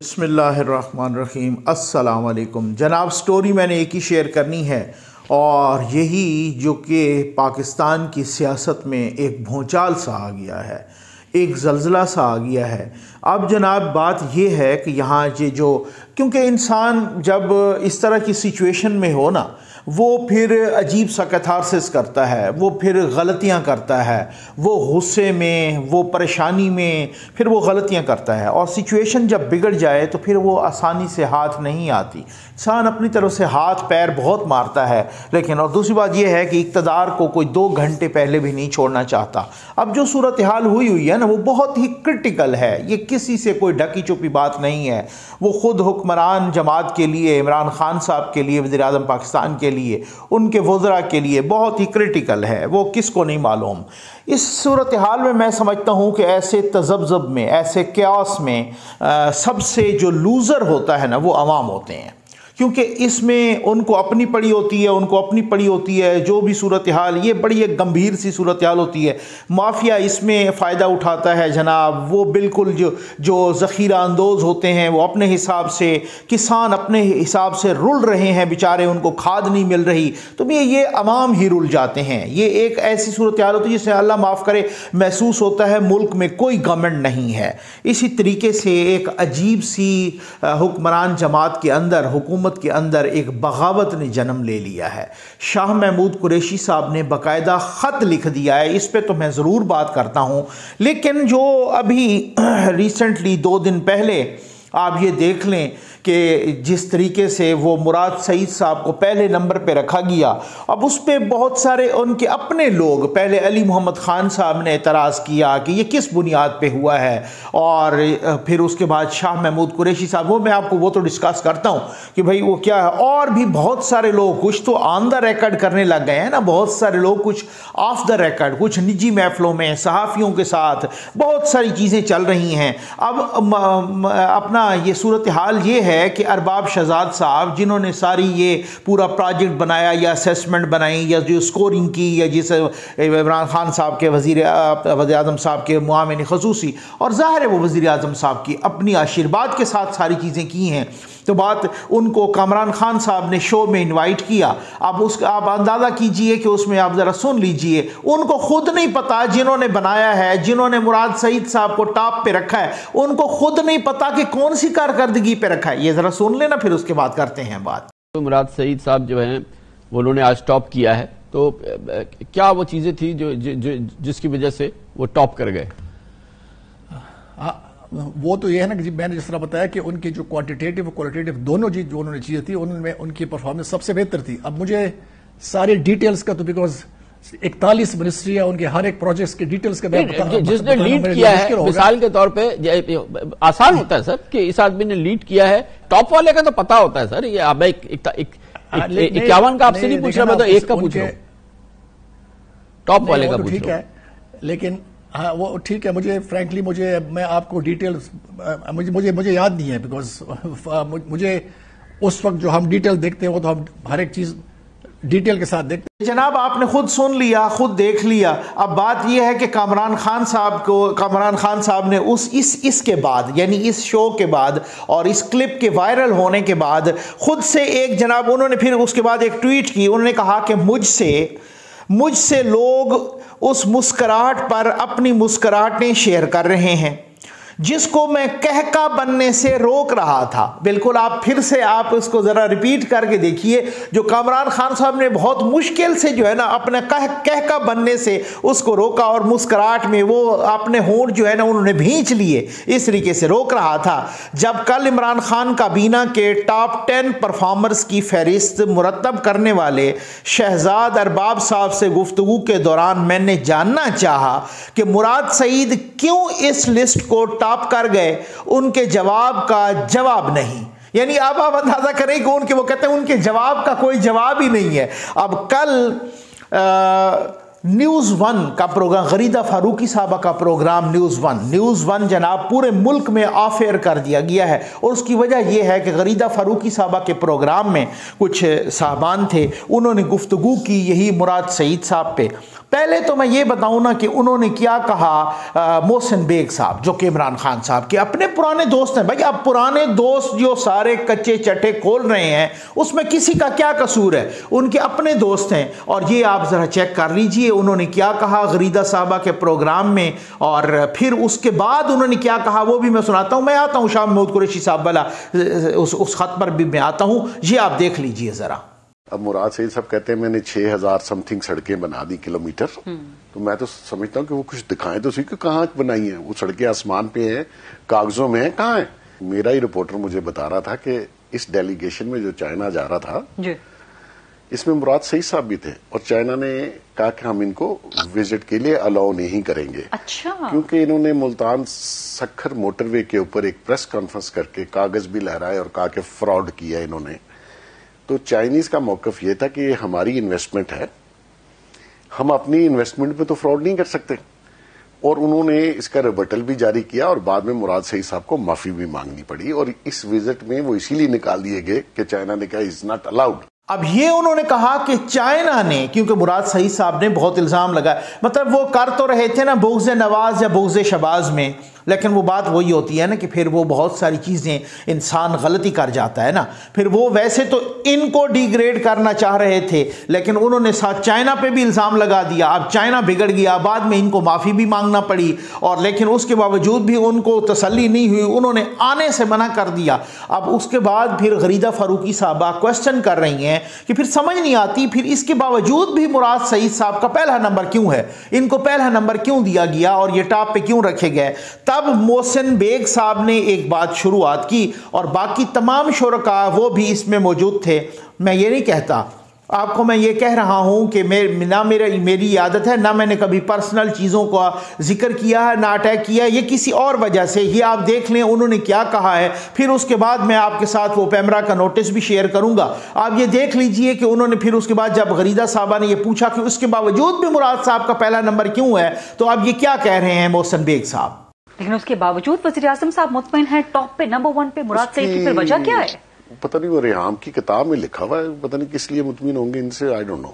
بسم اللہ الرحمن الرحیم۔ السلام علیکم جناب۔ سٹوری میں نے ایک ہی شیئر کرنی ہے، اور یہی جو کہ پاکستان کی سیاست میں ایک بھونچال سا آ گیا ہے، ایک زلزلہ سا آ گیا ہے۔ اب جناب بات یہ ہے کہ یہاں کیونکہ انسان جب اس طرح کی سچویشن میں ہو نا، وہ پھر عجیب سا کیتھارسس کرتا ہے، وہ پھر غلطیاں کرتا ہے، وہ غصے میں، وہ پریشانی میں پھر وہ غلطیاں کرتا ہے، اور سچویشن جب بگڑ جائے تو پھر وہ آسانی سے ہاتھ نہیں آتی۔ انسان اپنی طرف سے ہاتھ پیر بہت مارتا ہے، لیکن اور دوسری بات یہ ہے کہ اقتدار کو کوئی 2 گھنٹے پہلے بھی نہیں چھوڑنا چاہتا۔ اب جو صورتحال ہوئی ہے نا، وہ بہت ہی کرٹیکل ہے، یہ کسی سے کوئی ڈھکی چھپی بات نہیں ہے۔ وہ خود حکمران جماعت کے لیے، عمران خان صاحب کے لیے، وزیر اعظم پاکستان کے لیے، ان کے وزراء کے لیے بہت ہی کرٹیکل ہے، وہ کس کو نہیں معلوم۔ اس صورتحال میں سمجھتا ہوں کہ ایسے تذبذب میں، ایسے کیاس میں سب سے جو لوزر ہوتا ہے نا، وہ عوام ہوتے ہیں، کیونکہ اس میں ان کو اپنی پڑی ہوتی ہے، جو بھی صورتحال، یہ بڑی ایک گمبھیر سی صورتحال ہوتی ہے۔ مافیا اس میں فائدہ اٹھاتا ہے جناب، وہ بالکل جو ذخیرہ اندوز ہوتے ہیں، وہ اپنے حساب سے، کسان اپنے حساب سے رل رہے ہیں بیچارے، ان کو کھاد نہیں مل رہی، تو یہ عوام ہی رل جاتے ہیں۔ یہ ایک ایسی صورتحال ہوتی ہے جس سے اللہ معاف کرے محسوس ہوتا ہے ملک میں کوئی گورنمنٹ نہیں ہے۔ اسی طریقے سے ایک عجیب سی حکمران جماعت کے اندر، حکومت کے اندر ایک بغاوت نے جنم لے لیا ہے۔ شاہ محمود قریشی صاحب نے باقاعدہ خط لکھ دیا ہے، اس پہ تو میں ضرور بات کرتا ہوں، لیکن جو ابھی ریسنٹلی 2 دن پہلے آپ یہ دیکھ لیں کہ جس طریقے سے وہ مراد سعید صاحب کو پہلے نمبر پہ رکھا گیا، اب اس پہ بہت سارے ان کے اپنے لوگ، پہلے علی محمد خان صاحب نے اعتراض کیا کہ یہ کس بنیاد پہ ہوا ہے، اور پھر اس کے بعد شاہ محمود قریشی صاحب، وہ میں آپ کو وہ تو ڈسکس کرتا ہوں کہ بھائی وہ کیا ہے، اور بھی بہت سارے لوگ کچھ تو آن دا ریکارڈ کرنے لگ گئے ہیں نا، بہت سارے لوگ کچھ آف دا ریکارڈ، کچھ نجی محفلوں میں صحافیوں کے ساتھ بہت ساری چیزیں چل رہی ہیں۔ اب اپنا یہ صورتحال یہ ہے کہ ارباب شہزاد صاحب، جنہوں نے ساری یہ پورا پروجیکٹ بنایا یا اسیسمنٹ بنائی یا جو سکورنگ کی، یا جس عمران خان صاحب کے وزیر اعظم صاحب کے معاون خصوصی، اور ظاہر ہے وہ وزیر اعظم صاحب کی اپنی آشیرواد کے ساتھ ساری چیزیں کی ہیں، تو بات ان کو کامران خان صاحب نے شو میں انوائٹ کیا۔ اب آپ اندازہ کیجئے کہ اس میں آپ ذرا سن لیجئے، ان کو خود نہیں پتا، جنہوں نے بنایا ہے، جنہوں نے مراد سعید صاحب کو ٹاپ پہ رکھا ہے، ان کو خود نہیں پتا کہ کون سی کارکردگی پہ رکھا ہے۔ یہ ذرا سن لینا، پھر اس کے بعد کرتے ہیں بات۔ مراد سعید صاحب جو ہیں وہ انہوں نے آج ٹاپ کیا ہے، تو کیا وہ چیزیں تھی جس کی وجہ سے وہ ٹاپ کر گئے؟ وہ تو یہ ہے نا کہ میں نے جس طرح بتایا کہ ان کی جو کوانٹیٹیو اور کوالٹیٹیو دونوں جو انہوں نے چیزیں تھی، ان میں ان کی پرفارمنس سب سے بہتر تھی۔ اب مجھے سارے ڈیٹیلز کا تو بیکاز 41 منسٹری ہے، ان کے ہر ایک پروجیکٹس کے ڈیٹیلز کا جس نے لیڈ کیا ہے، مثال کے طور پہ آسان ہوتا ہے سر کہ اس آدمی نے لیڈ کیا ہے، ٹاپ والے کا تو پتا ہوتا ہے سر، یہ اب 51 کا آپ سے نہیں پوچھ رہا، میں تو 1 کا پوچھ رہا ہوں، ٹاپ والے کا پوچھ رہا ہوں۔ ٹھیک ہے، لیکن ہاں وہ ٹھیک ہے، فرینکلی میں آپ کو ڈیٹیلز مجھے یاد نہیں ہے، بیکاز مجھے اس وقت جو ہم ڈیٹیل دیکھتے ہیں وہ تو ہم ہر ایک چیز ڈیٹیل کے ساتھ دیکھتے ہیں۔ جناب آپ نے خود سن لیا، خود دیکھ لیا۔ اب بات یہ ہے کہ کامران خان صاحب نے اس کے بعد، یعنی اس شو کے بعد اور اس کلپ کے وائرل ہونے کے بعد، خود سے ایک جناب انہوں نے پھر اس کے بعد ایک ٹویٹ کی، انہوں نے کہا کہ مجھ سے لوگ اس مسکراہٹ پر اپنی مسکراہٹیں شیئر کر رہے ہیں جس کو میں کہکا بننے سے روک رہا تھا۔ بالکل آپ پھر سے آپ اس کو ذرا ریپیٹ کر کے دیکھیے، جو کامران خان صاحب نے بہت مشکل سے جو ہے نا اپنے کہکا بننے سے اس کو روکا، اور مسکراہٹ میں وہ اپنے ہونٹ جو ہے نا انہوں نے بھینچ لیے، اس طریقے سے روک رہا تھا۔ جب کل عمران خان کابینہ کے ٹاپ 10 پرفارمرز کی فہرست مرتب کرنے والے شہزاد ارباب صاحب سے گفتگو کے دوران میں نے جاننا چاہا کہ مراد سعید کیوں اس لسٹ کو ٹاپ کر گئے، ان کے جواب کا جواب نہیں۔ یعنی اب آپ اندازہ کریں کہ وہ کہتے ہیں ان کے جواب کا کوئی جواب ہی نہیں ہے۔ اب کل نیوز 1 کا پروگرام، غریدہ فاروقی صاحبہ کا پروگرام نیوز 1 جناب پورے ملک میں آف ایئر کر دیا گیا ہے، اور اس کی وجہ یہ ہے کہ غریدہ فاروقی صاحبہ کے پروگرام میں کچھ صاحبان تھے، انہوں نے گفتگو کی یہی مراد سعید صاحب پہ۔ پہلے تو میں یہ بتاؤں نا کہ انہوں نے کیا کہا محسن بیگ صاحب جو کہ عمران خان صاحب کے اپنے پرانے دوست ہیں. بھائی اب پرانے دوست جو سارے کچے چٹے کھول رہے ہیں اس میں کسی کا کیا قصور ہے, ان کے اپنے دوست ہیں. اور یہ آپ ذرا چیک کر لیجئے انہوں نے کیا کہا غریدہ صاحبہ کے پروگرام میں, اور پھر اس کے بعد انہوں نے کیا کہا وہ بھی میں سناتا ہوں. میں آتا ہوں شاہ محمود قریشی صاحب والا اس خط پر بھی میں آتا ہوں, یہ آپ دیکھ لیجئے ذرا. اب مراد سعید صاحب کہتے ہیں میں نے 6000 سم تھنگ سڑکیں بنا دی کلومیٹر, تو میں تو سمجھتا ہوں کہ وہ کچھ دکھائیں تو کہ کہاں بنائی ہیں وہ سڑکیں, آسمان پہ ہیں, کاغذوں میں ہیں, کہاں ہیں. میرا ہی رپورٹر مجھے بتا رہا تھا کہ اس ڈیلیگیشن میں جو چائنا جا رہا تھا اس میں مراد سعید صاحب بھی تھے, اور چائنا نے کہا کہ ہم ان کو وزٹ کے لیے الاؤ نہیں کریں گے. اچھا. کیونکہ انہوں نے ملتان سکھر موٹر وے کے اوپر ایک پریس کانفرنس کر کے کاغذ بھی لہرائے اور کہا کہ فراڈ کیا انہوں نے. تو چائنیز کا موقف یہ تھا کہ یہ ہماری انویسٹمنٹ ہے, ہم اپنی انویسٹمنٹ پہ تو فراڈ نہیں کر سکتے. اور انہوں نے اس کا ریبٹل بھی جاری کیا اور بعد میں مراد سعید صاحب کو معافی بھی مانگنی پڑی, اور اس وزٹ میں وہ اسی لیے نکال دیے گئے کہ چائنا نے کہا از ناٹ الاؤڈ. اب یہ انہوں نے کہا کہ چائنا نے, کیونکہ مراد سعید صاحب نے بہت الزام لگا, مطلب وہ کر تو رہے تھے نا بغض نواز یا بغض شباز میں, لیکن وہ بات وہی ہوتی ہے نا کہ پھر وہ بہت ساری چیزیں انسان غلطی کر جاتا ہے نا. پھر وہ ویسے تو ان کو ڈی گریڈ کرنا چاہ رہے تھے, لیکن انہوں نے ساتھ چائنا پہ بھی الزام لگا دیا. اب چائنا بگڑ گیا, بعد میں ان کو معافی بھی مانگنا پڑی, اور لیکن اس کے باوجود بھی ان کو تسلی نہیں ہوئی, انہوں نے آنے سے منع کر دیا. اب اس کے بعد پھر غریدہ فاروقی صاحبہ کوشچن کر رہی ہیں کہ پھر سمجھ نہیں آتی پھر اس کے باوجود بھی مراد سعید صاحب کا پہلا نمبر کیوں ہے, ان کو پہلا نمبر کیوں دیا گیا اور یہ ٹاپ پہ کیوں رکھے گئے. تب محسن بیگ صاحب نے ایک بات شروعات کی, اور باقی تمام شرکاء وہ بھی اس میں موجود تھے. میں یہ نہیں کہتا آپ کو, میں یہ کہہ رہا ہوں کہ نہ میری عادت ہے, نہ میں نے کبھی پرسنل چیزوں کا ذکر کیا ہے, نہ اٹیک کیا ہے, یہ کسی اور وجہ سے. یہ آپ دیکھ لیں انہوں نے کیا کہا ہے, پھر اس کے بعد میں آپ کے ساتھ وہ پیمرا کا نوٹس بھی شیئر کروں گا. آپ یہ دیکھ لیجئے کہ انہوں نے پھر اس کے بعد جب غریدہ صاحبہ نے یہ پوچھا کہ اس کے باوجود بھی مراد صاحب کا پہلا نمبر کیوں ہے, تو اب یہ کیا کہہ رہے ہیں محسن بیگ صاحب. لیکن اس کے باوجود وزیر اعظم صاحب مطمئن ہیں ٹاپ پہ نمبر 1 پہ مراد سعید کی, پھر وجہ کیا ہے؟ پتہ نہیں, وہ ریحام کی کتاب میں لکھا ہوا ہے, پتہ نہیں کس لیے مطمئن ہوں گے ان سے, آئی ڈونٹ نو.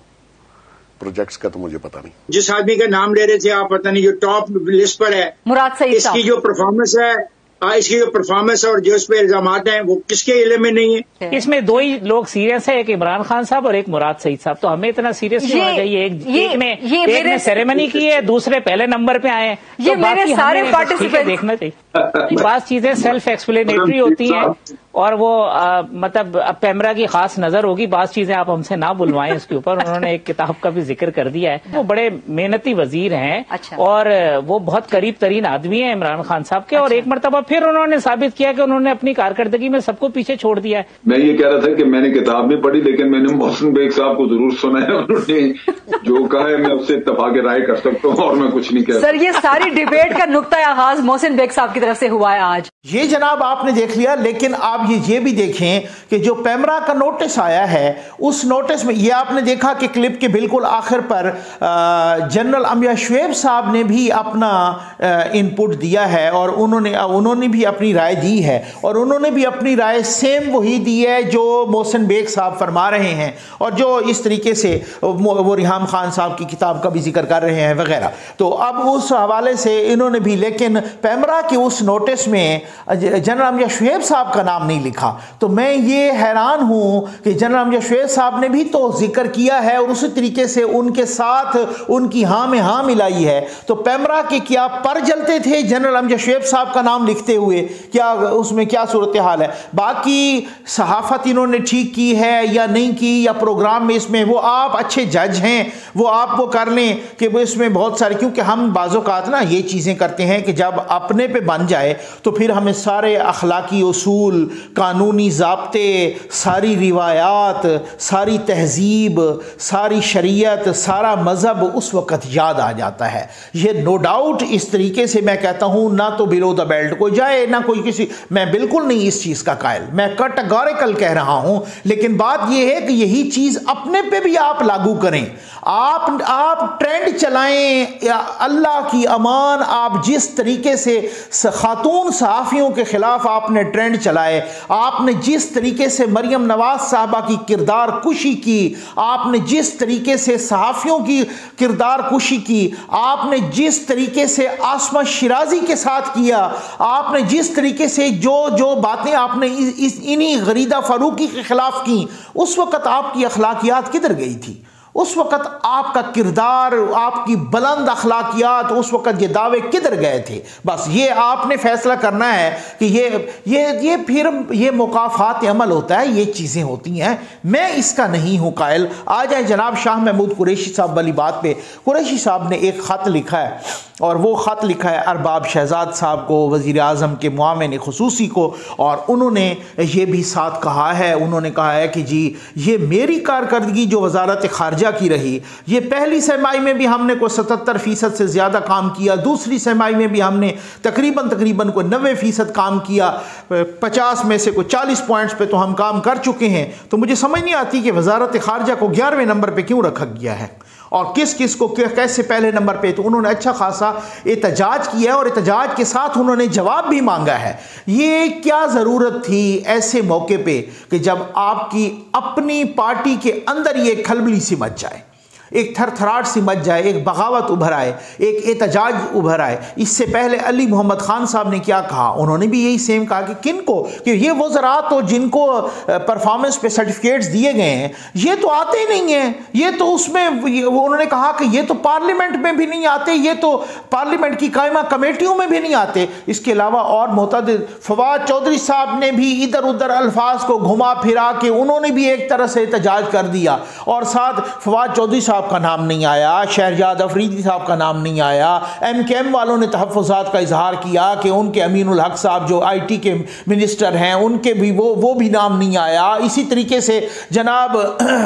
پروجیکٹس کا تو مجھے پتہ نہیں. جس آدمی کا نام لے رہے تھے آپ, پتہ نہیں جو ٹاپ لسٹ پر ہے مراد سعید اس کی جو پرفارمنس ہے, اس کی جو پرفارمنس ہے اور جو اس پہ الزامات ہیں وہ کس کے علم میں نہیں ہے. اس میں دو ہی لوگ سیریس ہیں, ایک عمران خان صاحب اور ایک مراد سعید صاحب. تو ہمیں اتنا سیریس نہیں ہونا چاہیے. ایک نے سیریمنی کی ہے, دوسرے پہلے نمبر پہ آئے ہیں. یہ میرے سارے پارٹیسپینٹس دیکھنا چاہیے. بعض چیزیں سیلف ایکسپلینیٹری ہوتی ہیں اور وہ مطلب پیمرا کی خاص نظر ہوگی, بعض چیزیں آپ ہم سے نہ بلوائیں اس کے اوپر. انہوں نے ایک کتاب کا بھی ذکر کر دیا ہے. وہ بڑے محنتی وزیر ہیں اور وہ بہت قریب ترین آدمی ہیں عمران خان صاحب کے, اور ایک مرتبہ پھر انہوں نے ثابت کیا کہ انہوں نے اپنی کارکردگی میں سب کو پیچھے چھوڑ دیا ہے. میں یہ کہہ رہا تھا کہ میں نے کتاب نہیں پڑھی, لیکن میں نے محسن بیگ صاحب کو ضرور سنا ہے. انہوں نے جو کہا ہے میں اس سے اتفاق رائے کر سکتا ہوں, اور میں کچھ نہیں کہہ سکتا. سر یہ ساری ڈیبیٹ کا نقطہ آغاز محسن بیگ صاحب کی طرف سے ہوا ہے آج. یہ جناب آپ نے دیکھ لیا, لیکن آپ یہ بھی دیکھیں کہ جو پیمرا کا نوٹس آیا ہے اس نوٹس میں یہ آپ نے دیکھا کہ کلپ کے بالکل آخر پر جنرل انبیاء شعیب صاحب نے بھی اپنا ان پٹ دیا ہے, اور انہوں نے بھی اپنی رائے دی ہے, اور انہوں نے بھی اپنی رائے سیم وہی دی ہے جو محسن بیگ صاحب فرما رہے ہیں, اور جو اس طریقے سے وہ ریحام خان صاحب کی کتاب کا بھی ذکر کر رہے ہیں وغیرہ. تو اب اس حوالے سے انہوں نے بھی, لیکن پیمرا کے اس نوٹس میں جنرل انبیاء شعیب صاحب کا نام نہیں لکھا. تو میں یہ حیران ہوں کہ جنرل انبیاء شعیب صاحب نے بھی تو ذکر کیا ہے, اور اسی طریقے سے ان کے ساتھ ان کی ہاں میں ہاں ملائی ہے. تو پیمرا کے کیا پر جلتے تھے جنرل انبیاء شعیب صاحب کا نام لکھتے ہوئے, کیا اس میں کیا صورتحال ہے؟ باقی صحافت انہوں نے ٹھیک کی ہے یا نہیں کی, یا پروگرام میں اس میں وہ آپ اچھے جج ہیں, وہ آپ وہ کر لیں کہ وہ اس میں بہت سارے, کیونکہ ہم بعض اوقات نا یہ چیزیں کرتے ہیں کہ جب اپنے پہ بن جائے تو پھر ہمیں سارے اخلاقی اصول, قانونی ضابطے, ساری روایات, ساری تہذیب, ساری شریعت, سارا مذہب اس وقت یاد آ جاتا ہے. یہ نو ڈاؤٹ اس طریقے سے میں کہتا ہوں, نہ تو بلو دا بیلٹ کوئی جائے نہ کوئی کسی, میں بالکل نہیں اس چیز کا قائل, میں کیٹیگوریکل کہہ رہا ہوں. لیکن بات یہ ہے کہ یہی چیز اپنے پہ بھی آپ لاگو کریں. آپ ٹرینڈ چلائیں, اللہ کی امان, آپ جس طریقے سے خاتون صحافیوں کے خلاف آپ نے ٹرینڈ چلائے، آپ نے جس طریقے سے مریم نواز صاحبہ کی کردار کشی کی، آپ نے جس طریقے سے صحافیوں کی کردار کشی کی، آپ نے جس طریقے سے عاصمہ شیرازی کے ساتھ کیا، آپ نے جس طریقے سے جو باتیں آپ نے انہی غریدہ فاروقی کے خلاف کی، اس وقت آپ کی اخلاقیات کدھر گئی تھی؟ اس وقت آپ کا کردار، آپ کی بلند اخلاقیات، اس وقت یہ دعوے کدھر گئے تھے؟ بس یہ آپ نے فیصلہ کرنا ہے کہ یہ پھر یہ مقافات عمل ہوتا ہے، یہ چیزیں ہوتی ہیں، میں اس کا نہیں ہوں قائل۔ آ جائیں جناب شاہ محمود قریشی صاحب والی بات پہ۔ قریشی صاحب نے ایک خط لکھا ہے، اور وہ خط لکھا ہے ارباب شہزاد صاحب کو، وزیر اعظم کے معاون خصوصی کو، اور انہوں نے یہ بھی ساتھ کہا ہے، انہوں نے کہا ہے کہ جی یہ میری کارکردگی جو وزارت خارجہ کی رہی، یہ پہلی سرمائی میں بھی ہم نے کوئی 77% سے زیادہ کام کیا، دوسری سرمائی میں بھی ہم نے تقریباً کوئی 90% کام کیا، 50 میں سے کوئی 40 پوائنٹس پہ تو ہم کام کر چکے ہیں۔ تو مجھے سمجھ نہیں آتی کہ وزارت خارجہ کو 11ویں نمبر پہ کیوں رکھا گیا ہے، اور کس کو کیسے پہلے نمبر پہ۔ تو انہوں نے اچھا خاصا احتجاج کیا ہے، اور احتجاج کے ساتھ انہوں نے جواب بھی مانگا ہے۔ یہ کیا ضرورت تھی ایسے موقع پہ کہ جب آپ کی اپنی پارٹی کے اندر یہ کھلبلی سی مچ جائے، ایک تھر تھراٹ سی مچ جائے، ایک بغاوت ابھر آئے، ایک احتجاج ابھر آئے۔ اس سے پہلے علی محمد خان صاحب نے کیا کہا؟ انہوں نے بھی یہی سیم کہا کہ کن کو، کہ یہ وزراء تو جن کو پرفارمنس پہ سرٹیفکیٹس دیے گئے ہیں یہ تو آتے ہی نہیں ہیں، یہ تو اس میں انہوں نے کہا کہ یہ تو پارلیمنٹ میں بھی نہیں آتے، یہ تو پارلیمنٹ کی قائمہ کمیٹیوں میں بھی نہیں آتے۔ اس کے علاوہ اور متعدد فواد چودھری صاحب نے بھی ادھر ادھر الفاظ کو گھما پھرا کے انہوں نے بھی ایک طرح سے احتجاج کر دیا، اور ساتھ فواد چودھری صاحب کا نام نہیں آیا، شہرزاد افریدی صاحب کا نام نہیں آیا، ایم کے ایم والوں نے تحفظات کا اظہار کیا کہ ان کے امین الحق صاحب جو آئی ٹی کے منسٹر ہیں ان کے بھی وہ بھی نام نہیں آیا۔ اسی طریقے سے جناب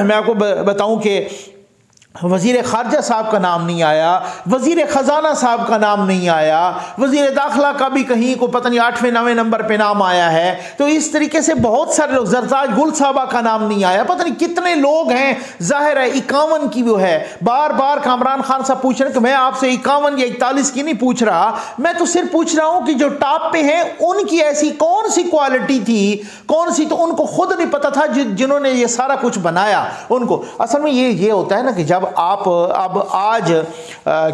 میں آپ کو بتاؤں کہ وزیر خارجہ صاحب کا نام نہیں آیا، وزیر خزانہ صاحب کا نام نہیں آیا، وزیر داخلہ کا بھی کہیں کو پتہ نہیں 8ویں 9ویں نمبر پہ نام آیا ہے۔ تو اس طریقے سے بہت سارے لوگ، زرتاج گل صاحبہ کا نام نہیں آیا، پتہ نہیں کتنے لوگ ہیں۔ ظاہر ہے 51 کی وہ ہے، بار بار کامران خان صاحب پوچھ رہے ہیں کہ میں آپ سے 51 یا 41 کی نہیں پوچھ رہا، میں تو صرف پوچھ رہا ہوں کہ جو ٹاپ پہ ہیں ان کی ایسی کون سی کوالٹی تھی، کون سی، تو ان کو خود نہیں پتا تھا جنہوں نے یہ سارا کچھ بنایا ان کو۔ اصل میں یہ ہوتا ہے نا کہ جب آپ اب آج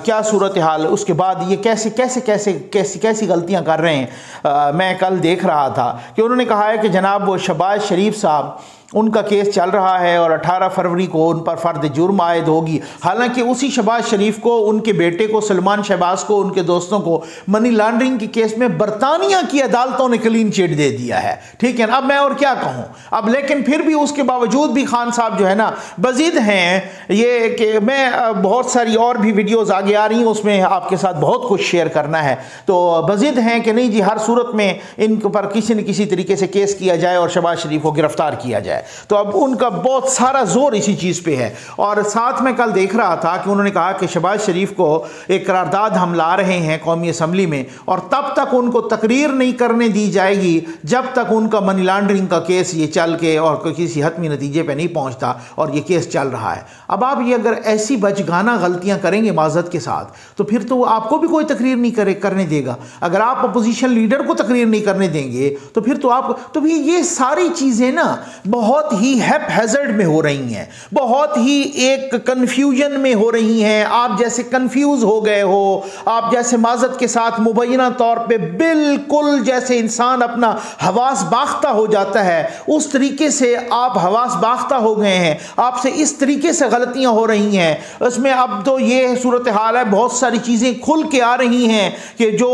کیا صورتحال، اس کے بعد یہ کیسی غلطیاں کر رہے ہیں۔ میں کل دیکھ رہا تھا کہ انہوں نے کہا ہے کہ جناب وہ شہباز شریف صاحب ان کا کیس چل رہا ہے اور 18 فروری کو ان پر فرد جرم عائد ہوگی، حالانکہ اسی شہباز شریف کو، ان کے بیٹے کو، سلمان شہباز کو، ان کے دوستوں کو منی لانڈرنگ کے کیس میں برطانیہ کی عدالتوں نے کلین چٹ دے دیا ہے، ٹھیک ہے نا۔ اب میں اور کیا کہوں اب، لیکن پھر بھی اس کے باوجود بھی خان صاحب جو ہے نا بزید ہیں۔ یہ کہ میں بہت ساری اور بھی ویڈیوز آگے آ رہی ہیں، اس میں آپ کے ساتھ بہت کچھ شیئر کرنا ہے، تو بزید ہیں کہ نہیں جی ہر صورت میں ان پر کسی نہ کسی طریقے سے کیس کیا جائے اور شہباز شریف کو گرفتار کیا جائے۔ تو اب ان کا بہت سارا زور اسی چیز پہ ہے۔ اور ساتھ میں کل دیکھ رہا تھا کہ انہوں نے کہا کہ شہباز شریف کو ایک قرارداد ہم لا رہے ہیں قومی اسمبلی میں، اور تب تک ان کو تقریر نہیں کرنے دی جائے گی جب تک ان کا منی لانڈرنگ کا کیس یہ چل کے اور کسی حتمی نتیجے پہ نہیں پہنچتا، اور یہ کیس چل رہا ہے۔ اب آپ یہ اگر ایسی بچگانہ غلطیاں کریں گے معذرت کے ساتھ، تو پھر تو آپ کو بھی کوئی تقریر نہیں کرنے دے گا۔ اگر آپ اپوزیشن لیڈر کو تقریر نہیں کرنے دیں گے تو پھر تو آپ تو بھی یہ ساری چیزیں نا بہت ہی ہیپ ہیزرڈ میں ہو رہی ہیں، بہت ہی ایک کنفیوژن میں ہو رہی ہیں۔ آپ جیسے کنفیوز ہو گئے ہو، آپ جیسے معذرت کے ساتھ مبینہ طور پہ بالکل جیسے انسان اپنا حواس باختہ ہو جاتا ہے اس طریقے سے آپ حواس باختہ ہو گئے ہیں، آپ سے اس طریقے سے غلطیاں ہو رہی ہیں۔ اس میں اب تو یہ صورتحال ہے، بہت ساری چیزیں کھل کے آ رہی ہیں کہ جو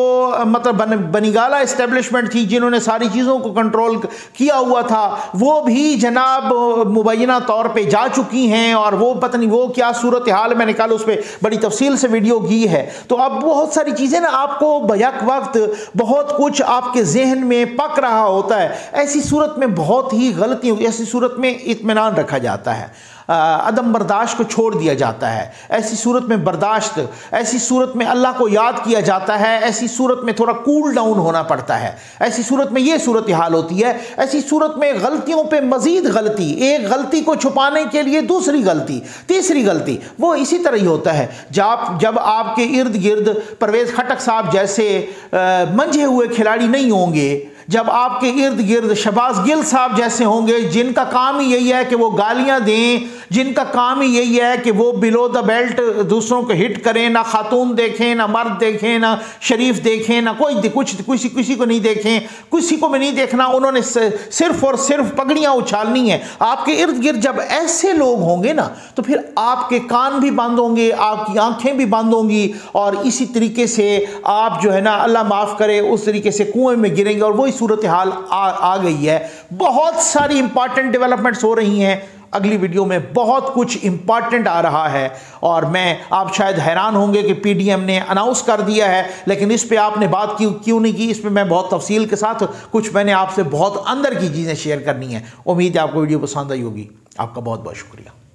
مطلب بنگالہ اسٹیبلشمنٹ تھی جنہوں نے ساری چیزوں کو کنٹرول کیا ہوا تھا، وہ بھی جناب مبینہ طور پہ جا چکی ہیں، اور وہ پتہ نہیں وہ کیا صورتحال، میں نے کل اس پہ بڑی تفصیل سے ویڈیو کی ہے۔ تو اب بہت ساری چیزیں نا آپ کو بیک وقت بہت کچھ آپ کے ذہن میں پک رہا ہوتا ہے، ایسی صورت میں بہت ہی غلطی ہوگی، ایسی صورت میں اطمینان رکھا جاتا ہے۔ عدم برداشت کو چھوڑ دیا جاتا ہے، ایسی صورت میں برداشت، ایسی صورت میں اللہ کو یاد کیا جاتا ہے، ایسی صورت میں تھوڑا کول ڈاؤن ہونا پڑتا ہے، ایسی صورت میں یہ صورتحال ہوتی ہے، ایسی صورت میں غلطیوں پہ مزید غلطی، ایک غلطی کو چھپانے کے لیے دوسری غلطی، تیسری غلطی، وہ اسی طرح ہی ہوتا ہے۔ جب آپ کے ارد گرد پرویز خٹک صاحب جیسے منجھے ہوئے کھلاڑی نہیں ہوں گے، جب آپ کے ارد گرد شہباز گل صاحب جیسے ہوں گے جن کا کام ہی یہی ہے کہ وہ گالیاں دیں، جن کا کام ہی یہی ہے کہ وہ بلو دا بیلٹ دوسروں کو ہٹ کریں، نہ خاتون دیکھیں، نہ مرد دیکھیں، نہ شریف دیکھیں، نہ کسی کو نہیں دیکھیں، کسی کو بھی نہیں دیکھنا، انہوں نے صرف اور صرف پگڑیاں اچھالنی ہیں۔ آپ کے ارد گرد جب ایسے لوگ ہوں گے نا تو پھر آپ کے کان بھی بند ہوں گے، آپ کی آنکھیں بھی بند ہوں گی، اور اسی طریقے سے آپ جو ہے نا اللہ معاف کرے اس طریقے سے کنویں میں گریں گے، اور وہی صورتحال آ گئی ہے۔ بہت ساری امپارٹنٹ ڈیولپمنٹس ہو رہی ہیں، اگلی ویڈیو میں بہت کچھ امپارٹنٹ آ رہا ہے، اور آپ شاید حیران ہوں گے کہ پی ڈی ایم نے اناؤنس کر دیا ہے، لیکن اس پہ آپ نے بات کیوں نہیں کی؟ اس پہ میں بہت تفصیل کے ساتھ کچھ میں نے آپ سے بہت اندر کی چیزیں شیئر کرنی ہیں۔ امید ہے آپ کو ویڈیو پسند آئی ہوگی۔ آپ کا بہت بہت شکریہ۔